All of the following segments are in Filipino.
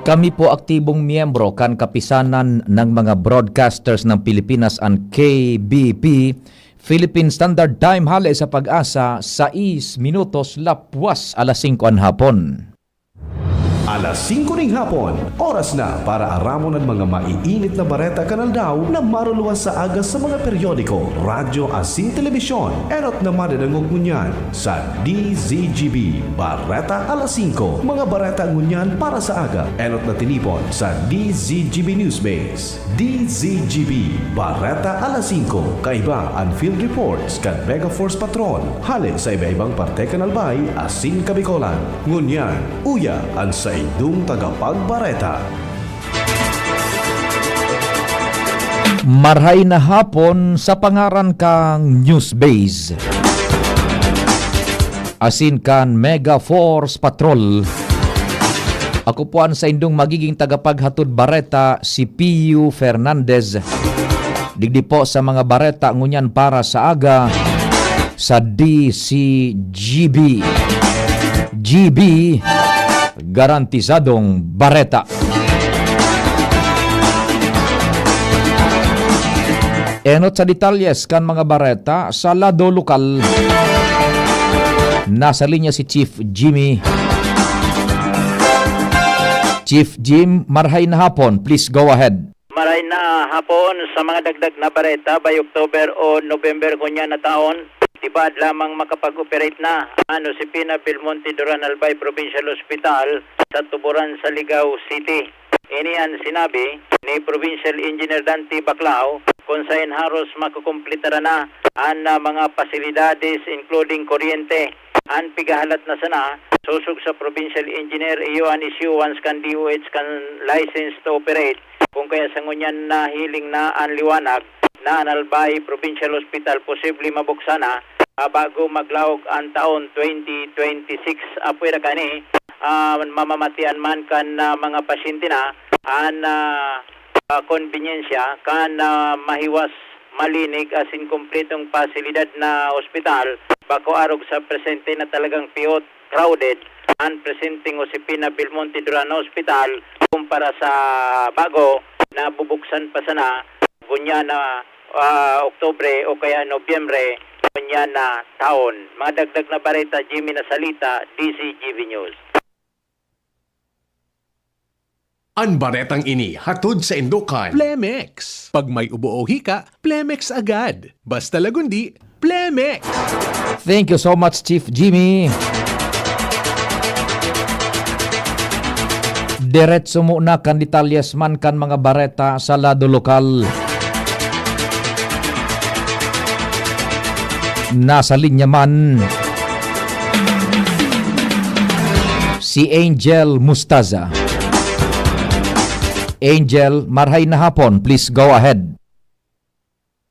Kami po aktibong miyembro kan kapisanan ng mga broadcasters ng Pilipinas ang KBP, Philippine Standard Time, hali sa Pag-asa, 6 minutos lapwas alas 5 ang hapon. Alas 5 ng hapon, oras na para aramon ang mga maiinit na bareta kanaldaw na maruluwas sa agas sa mga periodiko, radyo asin telebisyon. Erot na madadangog ngunyan sa DZGB Bareta alas 5. Mga bareta ngunyan para sa aga. Erot na tinipon sa DZGB Newsbase. DZGB Bareta alas 5. Kaiba ang field reports kan Mega Force Patrol. Hali sa iba-ibang parte kanalbay asin kabikolan. Ngunyan, uya ang sa idong tagapagbareta. Marhay na hapon sa pangaran kang Newsbase. Asin kan Mega Force Patrol. Ako po ang sa indong magiging tagapaghatod bareta si Piu Fernandez. Digdi po sa mga bareta ngunyan para sa aga sa DCGB. GB garantisadong bareta. Enot sa detalyes kan mga bareta sa lado lokal. Nasa linya si Chief Jimmy. Chief Jim, marhay na hapon. Please go ahead. Maray na hapon sa mga dagdag na bareta by October o November kunya na taon. Tibad lamang makapag-operate na si Pina Belmonte Duran Albay Provincial Hospital sa Tuburan sa Ligao City. Inian sinabi ni Provincial Engineer Dante Baclao kung sa haros makukumplitara na ang mga pasilidades including kuryente. Ang pigahalat na sana susog sa Provincial Engineer iyo an issue once kan DOH kan license to operate kung kaya sa ngunyan na hiling na ang liwanag na Albay Provincial Hospital posible mabuksan na bago maglawog ang taon 2026. Apoy na kani mamamatian man kan mga pasyente na ang konbinyensya kan mahiwas malinig asin kumpletong pasilidad na ospital bako arog sa presente na talagang piyot crowded ang presenting Josepina Belmonte Duran Hospital kumpara sa bago na bubuksan pa sana bunya na Oktubre o kaya Nobyembre bunya na taon. Mga dagdag na bareta, Jimmy na salita, DCGV News. Ang baretang ini hatod sa Indokan, Plemex. Pag may ubo o hika, Plemex agad. Basta lagundi, Plemex. Thank you so much, Chief Jimmy. Diretso muna kan detalyes man kan mga bareta sa lado lokal. Nasa linya man si Angel Mustaza. Angel, marhay na hapon. Please go ahead.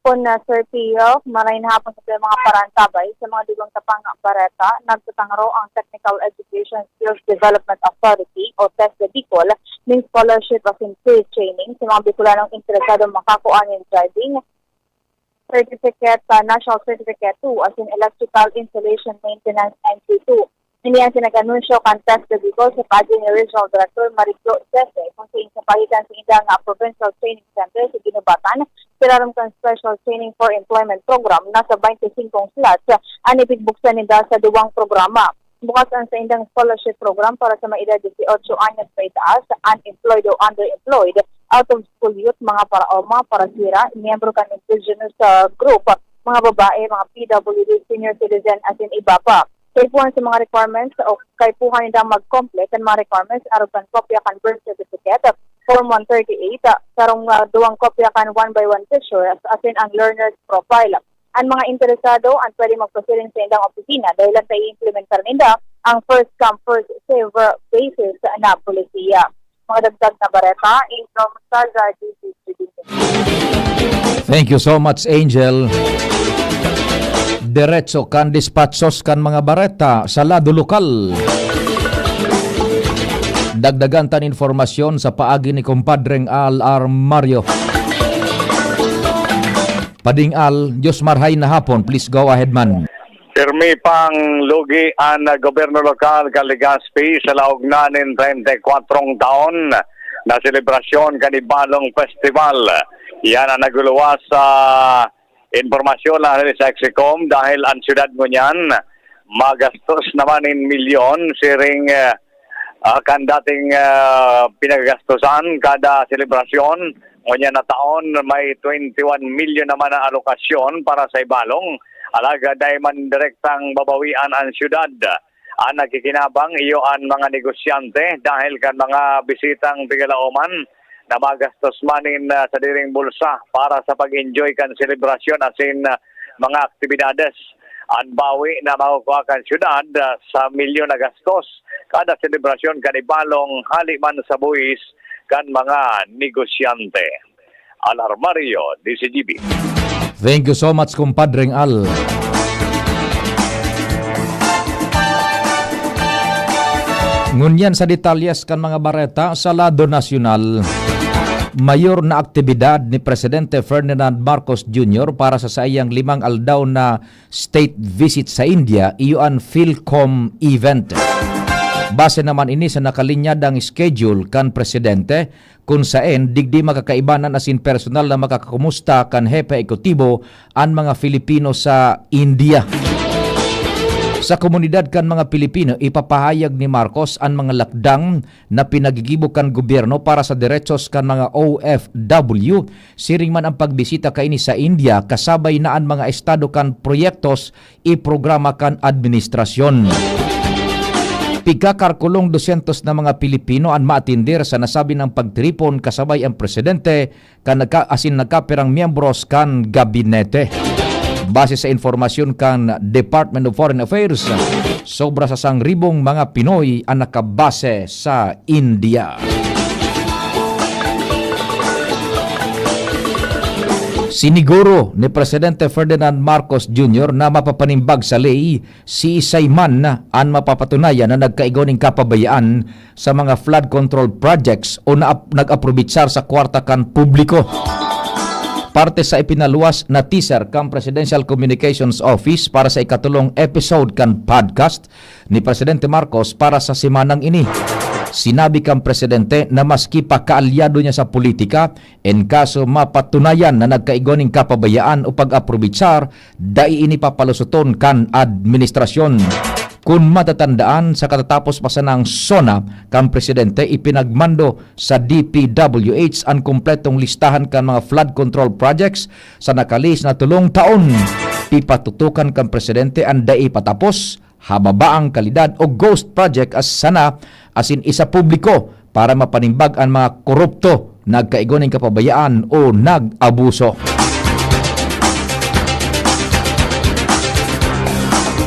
Hapon na Sir Pio, maray na hapon sa mga parantabay sa mga digong tapang bareta. Nagtatangro ang Technical Education Skills Development Authority o TESDA Bicol ng scholarship of increased training sa mga Bicolanong interesado makakuha ng driving certificate, National Certificate 2 as in Electrical Installation Maintenance NC2. Hindi yan sinag-anunsyo kan TESDA Bicol sa pagi ni Regional Director Mariclo Cese kung sa pagitan sa Indang Provincial Training Center sa Ginubatan, siraram kan Special Training for Employment Program nasa 25 slots ang ipigbuksan nila sa duwang programa. Bukas ang sa Indang Scholarship Program para sa mga edad 18 anyos pa itaas, unemployed o underemployed, out of school youth, mga para-oma, para-sira, miyembro kan indigenous group, mga babae, mga PWD, senior citizen, as in iba pa. Kaipuhan sa mga requirements o kaipuhan nila mag-complete ang mga requirements, arugan kopya kan birth certificate, Form 138, sarong duwang kopya kan 1x1 picture, as in ang learner's profile. Ang mga interesado ang pwede magpasiling sa indang opisina dahil lang tayo implementar nila ang first come first serve basis na polisiya. Mga dagdag na bareta, Angel Mustaza, DCGB. Thank you so much, Angel. Diretso kan dispatchos kan mga bareta sa lado lokal. Dagdagan tan informasyon sa paagi ni kumpadreng Al Mario. Pading Al, Diyos marhay na hapon. Please go ahead man. Pirmi pang lugi ang gobyerno lokal Legazpi sa laog na ng 34 taon na selebrasyon kanibalong festival. Yan ang naguluwas sa informasyon na sa Execom dahil ang syudad ngunyan magastos naman in milyon siring kan dating pinagagastusan kada selebrasyon. Ngunyan na taon may 21 milyon naman na alokasyon para sa ibalong. Alaga dahil man direktang babawian ang syudad. Ang nakikinabang iyo ang mga negosyante dahil kan mga bisitang Tigalaoman na magastos manin sa diring bulsa para sa pag-enjoy kan selebrasyon asin mga aktibidades. Ang bawi na makukuha kan syudad sa milyon na gastos kada selebrasyon kanibalong haliman sa buwis kan mga negosyante. Alarmario, DCGB. Thank you so much, kumpadreng Al. Ngunyan sa detalyes kan mga bareta sa lado nasyonal, mayor na aktibidad ni Presidente Ferdinand Marcos Jr. para sa sayang 5 aldaw na state visit sa India, iyon PhilCom event. Base naman ini sa nakalinyadang schedule kan presidente kung saan digdi makakaibanan asin personal na makakakumusta kan hepe ekotibo ang mga Filipino sa India. Sa komunidad kan mga Pilipino, ipapahayag ni Marcos ang mga lakdang na pinagigibo kan gobyerno para sa derechos kan mga OFW. Siring man ang pagbisita kaini sa India, kasabay na ang mga estado kan proyektos iprograma kan administrasyon. Pigkakarkulong 200 na mga Pilipino ang maatindir sa nasabi ng pagtripon kasabay ang presidente kan nagkapirang miyembros kan gabinete. Base sa informasyon kan Department of Foreign Affairs, sobra sa 1,000 mga Pinoy ang nakabase sa India. Siniguro ni Presidente Ferdinand Marcos Jr. na mapapanimbag sa ley si Isayman ang mapapatunayan na nagkaigoning kapabayaan sa mga flood control projects o nag-aprobitsar sa kwarta kan publiko. Parte sa ipinaluwas na teaser kang Presidential Communications Office para sa ikatulong episode kan podcast ni Presidente Marcos para sa simanang ini. Sinabi kang presidente na maski pa kaalyado niya sa politika, en kaso mapatunayan na nagkaigoning kapabayaan o pag-aprobitsar, dai ini papalusuton kan administrasyon. Kung matatandaan sa katatapos pa sa ng SONA, kang presidente ipinagmando sa DPWH ang kumpletong listahan kan mga flood control projects sa nakalis na 3 taon. Ipatutukan kang presidente ang dai patapos, hababaang kalidad o ghost project as sana asin isa publiko para mapanimbag ang mga korupto, nagkaigoning kapabayaan o nag-abuso.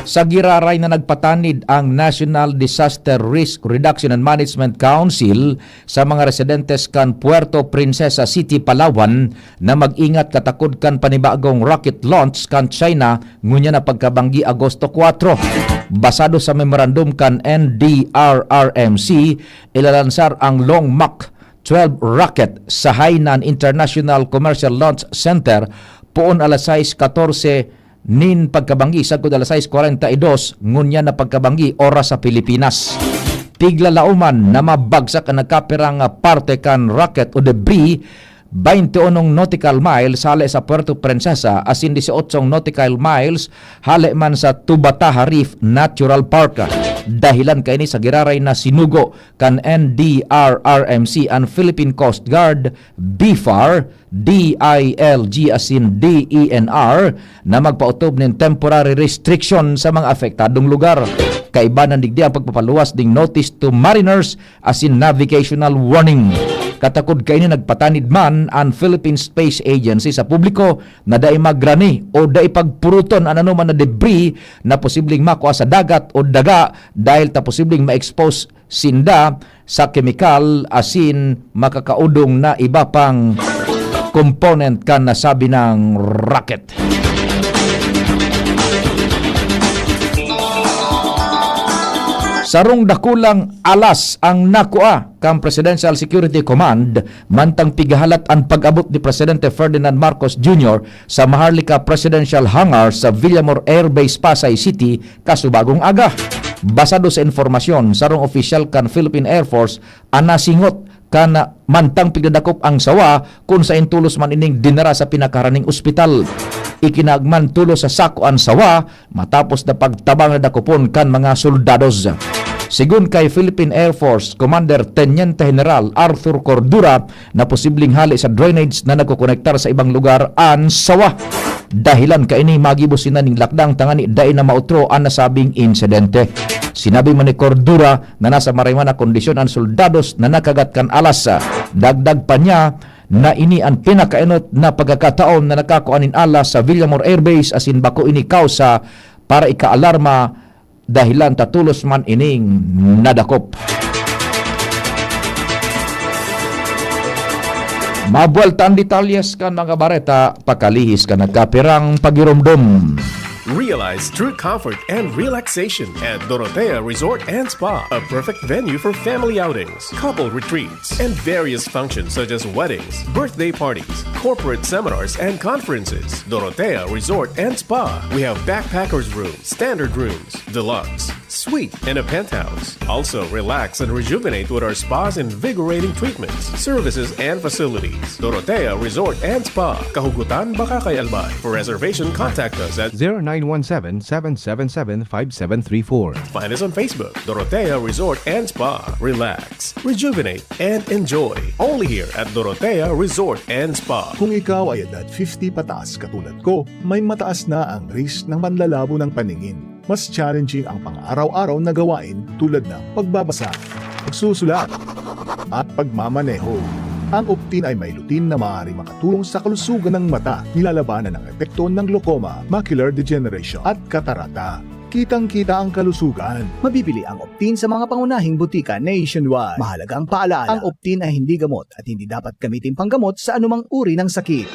Sa giraray na nagpatanid ang National Disaster Risk Reduction and Management Council sa mga residentes kan Puerto Princesa City, Palawan na mag-ingat katakod kan panibagong rocket launch kan China ngunya na pagkabanggi Agosto 4. Basado sa memorandum kan NDRRMC, ilalansar ang Long Mach 12 rocket sa Hainan International Commercial Launch Center poon alas 6:14 nin pagkabanggi sagod alas 6:42 ngunya na pagkabanggi oras sa Pilipinas. Piglalauman na mabagsak ang nagkapirang parte kan rocket o debris 21 nautical miles hale sa Puerto Princesa asin 18 nautical miles hale man sa Tubataha Reef Natural Park. Dahilan kaini sa giraray na sinugo kan NDRRMC and Philippine Coast Guard, BFAR, DILG asin DENR na magpautob ng temporary restriction sa mga apektadong lugar. Kaibanan digdi ang pagpapaluwas ding notice to mariners asin navigational warning. Katakod kaini nagpatanid man ang Philippine Space Agency sa publiko na dai magrani o dai pagpuruton ang anuman na debris na posibleng makuha sa dagat o daga dahil ta posibleng ma-expose sinda sa kemikal asin makakaudong na iba pang component kan nasabi ng rocket. Sarong dakulang alas ang nakua kang Presidential Security Command mantang pigahalat ang pag-abot ni Presidente Ferdinand Marcos Jr. sa Maharlika Presidential Hangar sa Villamor Air Base, Pasay City kasubagong aga. Basado sa informasyon, sarong official kan Philippine Air Force anasingot kana mantang pigdadakop ang sawa kung sa intulos man ining dinara sa pinakaraning ospital. Ikinagman tulo sa sako ang sawa matapos na pagtabang na dakopon kan mga soldados. Sigun kay Philippine Air Force Commander Teniente General Arthur Cordura na posibleng hali sa drainage na nagkukonektar sa ibang lugar ang sawa. Dahilan kaini magibusin na ning lakdang tangani dai na mautro ang nasabing insidente. Sinabi man ni Cordura na nasa marayman na kondisyon ang soldados na nakagat kan alas. Dagdag pa niya na ini ang pinakainot na pagkakataon na nakakuanin alas sa Villamor Air Base asin bako ini kausa para ikaalarma dahilan tatulos man ining nadakop. Mabuelta ang detalyes kan mga bareta, pakalihis ka nagkapirang pagiromdom. Realize true comfort and relaxation at Dorotea Resort and Spa, a perfect venue for family outings, couple retreats, and various functions such as weddings, birthday parties, corporate seminars, and conferences. Dorotea Resort and Spa. We have backpackers rooms, standard rooms, deluxe, suite, and a penthouse. Also, relax and rejuvenate with our spa's invigorating treatments, services, and facilities. Dorotea Resort and Spa, Kahugutan, Bakakay, Albay. For reservation, contact us at 0917-777-5734. Find us on Facebook, Dorotea Resort and Spa. Relax, rejuvenate, and enjoy. Only here at Dorotea Resort and Spa. Kung ikaw ay edad 50 pataas katulad ko, may mataas na ang risk ng manlalabo ng paningin. Mas challenging ang pang-araw-araw na gawain tulad ng pagbabasa, pagsusulat, at pagmamaneho. Ang Optin ay may lutin na maaari makatulong sa kalusugan ng mata, nilalabanan ng epekto ng glaucoma, macular degeneration at katarata. Kitang-kita ang kalusugan. Mabibili ang Optin sa mga pangunahing butika nationwide. Mahalagang paalala, ang Optin ay hindi gamot at hindi dapat gamitin panggamot sa anumang uri ng sakit.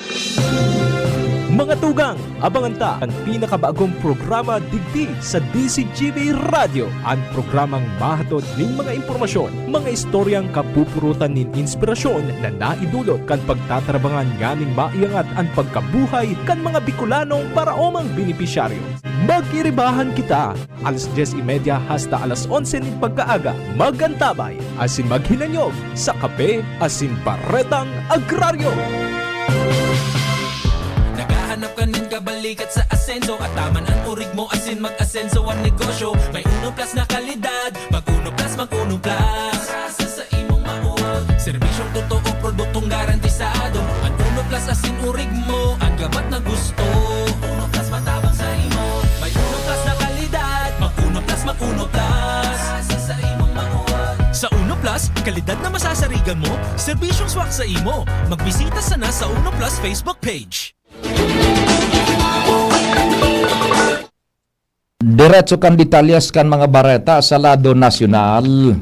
Mga tugang, abangan ta ang pinakabagong programa digdi sa DCGV Radio. Ang programang mahatod ning mga impormasyon, mga istoryang kapupurutan nin inspirasyon na naidulot kan pagtatrabangan ganing maiangat ang pagkabuhay kan mga Bicolanong paraomang benepisyaryo. Magiribahan kita, alas 10:30 hasta alas 11 ning pagkaaga. Magantabay, asin maghinanyog sa kape asin paretang agraryo. Naghahanap ka nin kabalikat sa asenso at taman ang urig mo asin mag-asenso ang negosyo. May Uno Plus na kalidad, mag-Uno Plus, mag-Uno Plus. Asa sa imong mauwag, serbisyong totoo, produktong garantisado. Ang Uno Plus asin urig mo, ang gamat na gusto. Uno Plus matabang sa imo. May Uno Plus na kalidad, mag-Uno Plus, mag-Uno Plus. Asa sa imong mauwag. Sa Uno Plus, kalidad na masasarigan mo, serbisyong swak sa imo. Magbisita sana sa Uno Plus Facebook page. Diretso kan detalyes kan mga bareta sa lado nasyonal.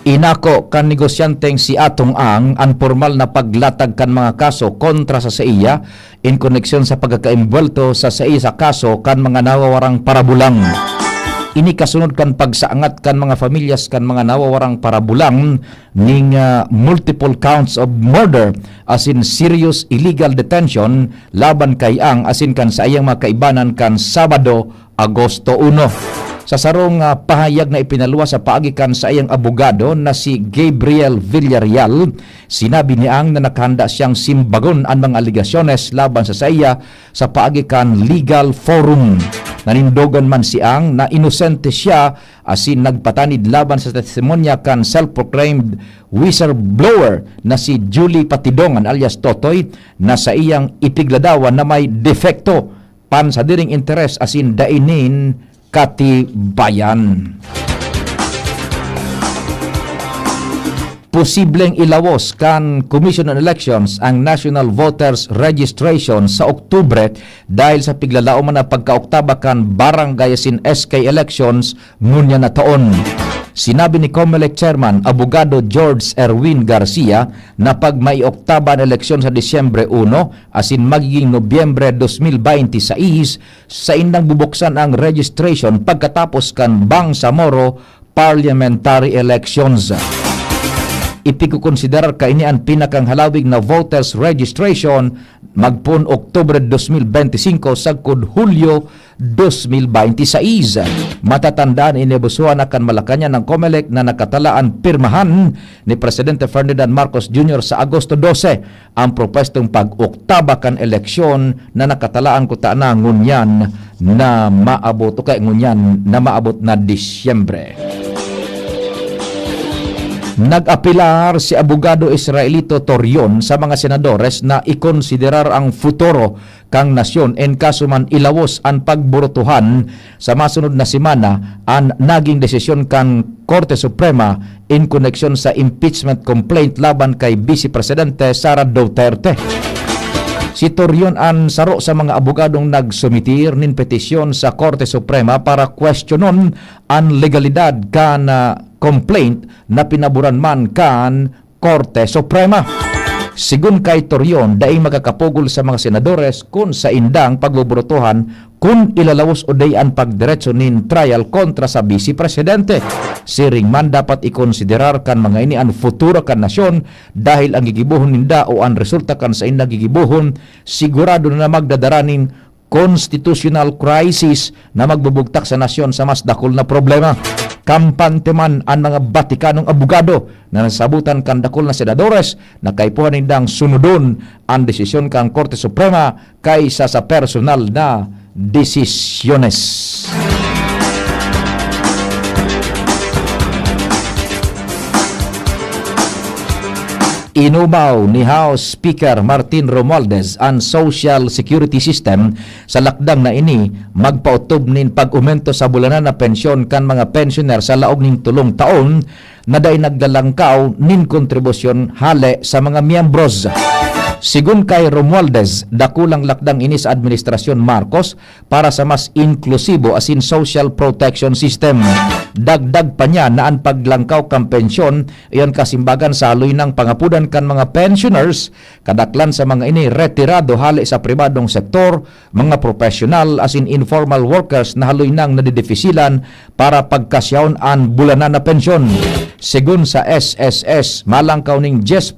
Inako kan negosyanteng si Atong Ang ang formal na paglatag kan mga kaso kontra sa iya in koneksyon sa pagkakaimbuelto sa sa kaso kan mga nawawarang parabulang. Ini kasunod kan pagsaangat kan mga familyas kan mga nawawarang parabulang ning multiple counts of murder as in serious illegal detention laban kay Ang asin kan sa iyang mga kaibanan kan Sabado, Agosto 1. Sa sarong pahayag na ipinaluwa sa paagikan sa iyang abogado na si Gabriel Villarreal, sinabi ni Ang na nakahanda siyang simbagon ang mga aligasyones laban sa iya sa paagikan legal forum. Nanindogan man si Ang na inosente siya asin nagpatanid laban sa testimonya kan self-proclaimed whistleblower na si Julie Patidongan alias Totoy na sa iyang ipigladawan na may defekto pan sa diring interes asin dainin katibayan. Posibleng ilawos kan Commission on Elections ang National Voters Registration sa Oktubre dahil sa piglalao man na pagkaoktaba kan barangay sin SK elections ngunya na taon. Sinabi ni COMELEC Chairman Abogado George Erwin Garcia na pag may Oktaba na eleksyon sa Disyembre 1 asin magiging Nobyembre 2026 sa indang bubuksan ang registration pagkatapos kan Bangsamoro parliamentary elections. Ipikukonsiderar kaini ang pinakang halawig na voters registration magpun Oktubre 2025 sagkod Hulyo 2026. Matatandaan inibusuan akan Malacañang ng COMELEC na nakatalaan pirmahan ni Presidente Ferdinand Marcos Jr. sa Agosto 12 ang propestong pag-oktaba kan eleksyon na nakatalaan ko na ngunyan na maabot o kay ngunyan na maabot na Disyembre. Nag-apilar si Abogado Israelito Torion sa mga senadores na ikonsiderar ang futuro kang nasyon en kaso man ilawos ang pagburutuhan sa masunod na semana ang naging desisyon kang Korte Suprema in koneksyon sa impeachment complaint laban kay Vice Presidente Sara Duterte. Si Torion ang saro sa mga abogadong nagsumitir nin petisyon sa Korte Suprema para questionon ang legalidad kan complaint na pinaburan man kan Korte Suprema. Sigun kay Torion, daing makakapugol sa mga senadores kung sa indang pagbuburutuhan kung ilalawos o dayan pagdiretso nin trial kontra sa Vice Presidente. Siring man dapat ikonsiderar kan mga ini ang futuro kan nasyon dahil ang gigibuhon ninda o ang resulta kan sa indang gigibuhon sigurado na magdadaraning constitutional crisis na magbubugtak sa nasyon sa mas dakol na problema. Kampante man ang mga Batikanong abogado na nasabutan kan dakol na senadores na kaipuhan nindang sunudon ang desisyon kang Korte Suprema kaysa sa personal na desisyones. Inubaw ni House Speaker Martin Romualdez ang Social Security System sa lakdang na ini magpautob nin pag-umento sa bulanan na pensyon kan mga pensioner sa laog ning 3 taon na day nagdalangkaw nin kontribusyon hale sa mga miyembros. Sigun kay Romualdez, dakulang lakdang ini sa Administrasyon Marcos para sa mas inklusibo asin social protection system. Dagdag pa niya na ang paglangkaw kang pensyon iyon kasimbagan sa haloy ng pangapudan kan mga pensioners, kadaklan sa mga ini retirado hali sa pribadong sektor, mga profesional asin informal workers na haloy nang nadidefisilan para pagkasyaon ang bulanan na pensyon. Sigun sa SSS, malangkaw ning 10%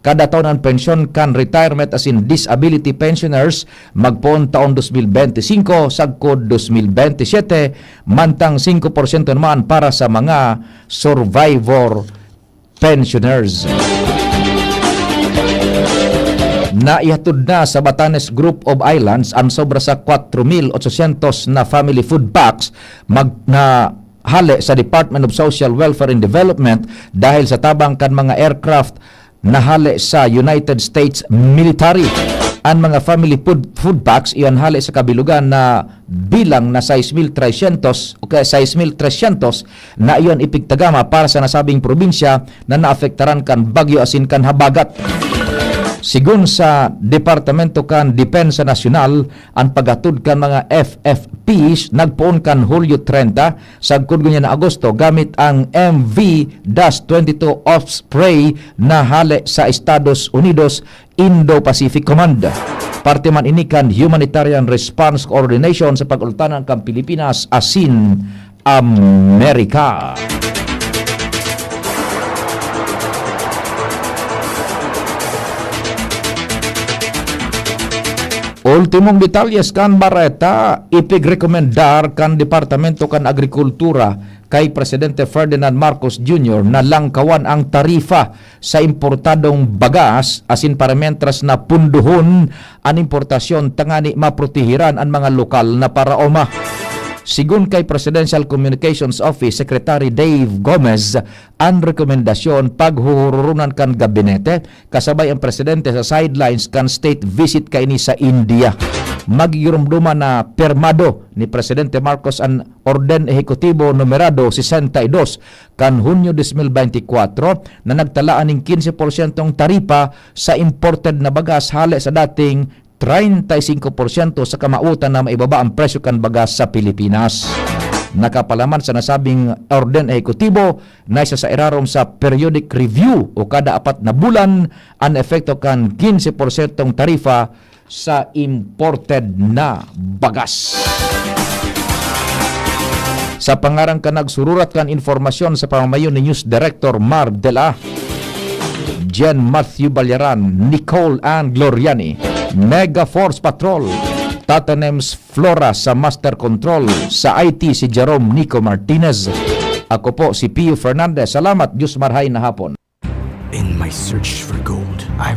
kada taon ang pensyon kan retirement as in disability pensioners magpoon taon 2025 sagkod 2027 mantang 5% naman para sa mga survivor pensioners. Naihatod na sa Batanes Group of Islands ang sobra sa 4,800 na family food packs na hali sa Department of Social Welfare and Development dahil sa tabang kan mga aircraft na hali sa United States Military. Ang mga family food packs iyan hali sa kabilugan na bilang na 6,300 o kaya 6,300 na iyon ipigtagama para sa nasabing probinsya na naafektaran kan bagyo asin kan habagat. Sigun sa Departamento kan Depensa Nasional, ang paghatod kan mga FFPs nagpoon kan Hulyo 30 sagkod gunya na Agosto gamit ang MV-22 Osprey na hali sa Estados Unidos Indo-Pacific Command. Parte man ini kan Humanitarian Response Coordination sa pag-ultanan kan Pilipinas asin Amerika. Ultimong detalyes kan Barreta, ipigrekomendar kan Departamento kan Agrikultura kay Presidente Ferdinand Marcos Jr. na langkawan ang tarifa sa importadong bagas asin parametras na punduhon ang importasyon tangani maprotehiran ang mga lokal na paraoma. Sigun kay Presidential Communications Office Secretary Dave Gomez, ang rekomendasyon paghuhurunan kan gabinete kasabay ang presidente sa sidelines kan state visit kaini sa India. Magigirumduma na permado ni Presidente Marcos ang Orden Ejecutivo Numerado 62 kan Hunyo 2024 na nagtalaan ng 15% taripa sa imported na bagas hali sa dating 35% sa kamautan na maibaba ang presyo kan bagas sa Pilipinas. nakapalaman sa nasabing orden ehekutibo na isa sa irarom sa periodic review o kada 4 na bulan ang epekto kan 15% tarifa sa imported na bagas. Sa pangarang ka nagsururat kan informasyon sa pamamayon ni News Director Mar Dela, Jen Matthew Balyaran, Nicole Ann Gloriani, Mega Force Patrol, Tatanems Flora sa Master Control, sa IT si Jerome Nico Martinez. Ako po si Pio Fernandez. Salamat, Diyos marhay na hapon. In my search for gold, I've